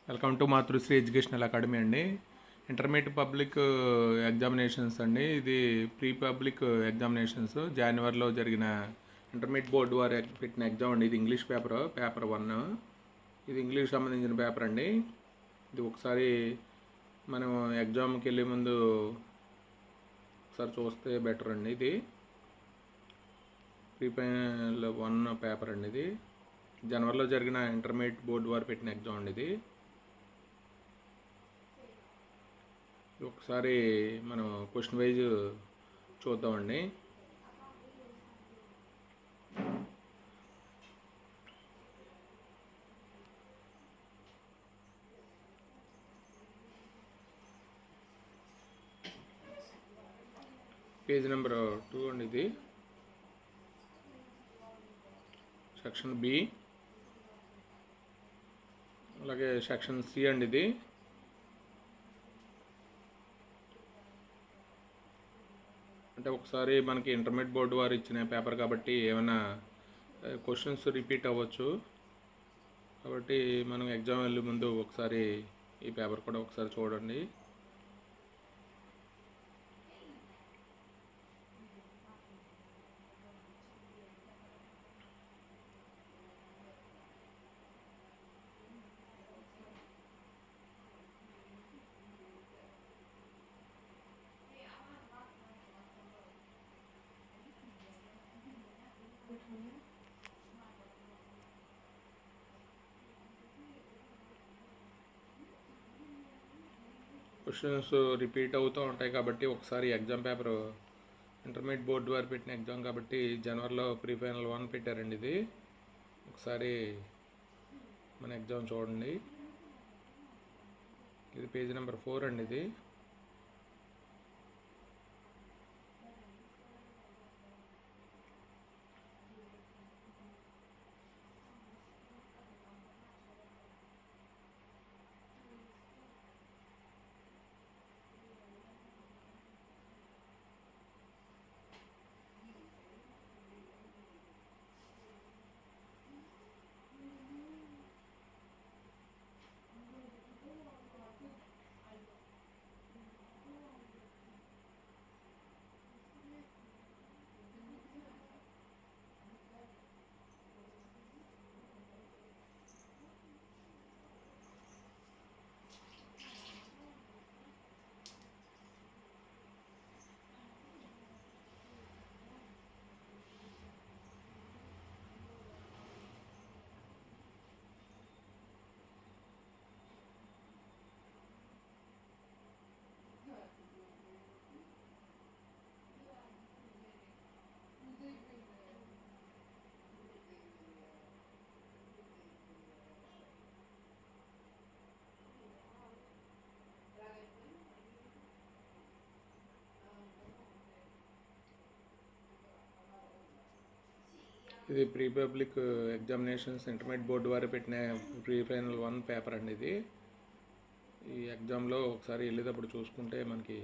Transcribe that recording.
Welcome to Matrusri educational academy అండి. Intermediate public examinations అండి. ఇది ప్రీ పబ్లిక్ ఎగ్జామినేషన్స్ జనవరిలో జరిగిన ఇంటర్మీడియట్ బోర్డు వారు పెట్టిన ఎగ్జామ్ అండి. ఇది ఇంగ్లీష్ పేపర్ 1. ఇది ఇంగ్లీష్ సంబంధించిన పేపర్ అండి. ఇది ఒకసారి మనం ఎగ్జామ్కి వెళ్ళే ముందు ఒకసారి చూస్తే బెటర్ అండి. ఇది ప్రీ ఫైనల్ 1 పేపర్ అండి. ఇది జనవరిలో జరిగిన ఇంటర్మీడియట్ బోర్డు వారు పెట్టిన ఎగ్జామ్ అండి. ఇది ఒకసారి మనం క్వశ్చన్ వైజ్ చూద్దామండి. పేజ్ నెంబర్ 2 అండి. ఇది సెక్షన్ బి, అలాగే సెక్షన్ సి అండి. ఇది అంటే ఒకసారి మనకి ఇంటర్మీడియట్ బోర్డు వారు ఇచ్చిన పేపర్ కాబట్టి ఏమైనా క్వశ్చన్స్ రిపీట్ అవ్వచ్చు. కాబట్టి మనం ఎగ్జామ్ వెళ్ళే ముందు ఒకసారి ఈ పేపర్ కూడా ఒకసారి చూడండి. క్వశ్చన్స్ రిపీట్ అవుతూ ఉంటాయి కాబట్టి ఒకసారి ఎగ్జామ్ పేపర్ ఇంటర్మీడియట్ బోర్డు వారు పెట్టిన ఎగ్జామ్ కాబట్టి జనవరిలో ప్రీ ఫైనల్ 1 పెట్టారండి. ఇది ఒకసారి మన ఎగ్జామ్ చూడండి. ఇది పేజ్ నెంబర్ 4 అండి. ఇది ఇది pre public examinations intermediate board వారు పెట్టిన ప్రీ ఫైనల్ 1 పేపర్ అండి. ఇది ఈ ఎగ్జామ్లో ఒకసారి వెళ్ళేటప్పుడు చూసుకుంటే మనకి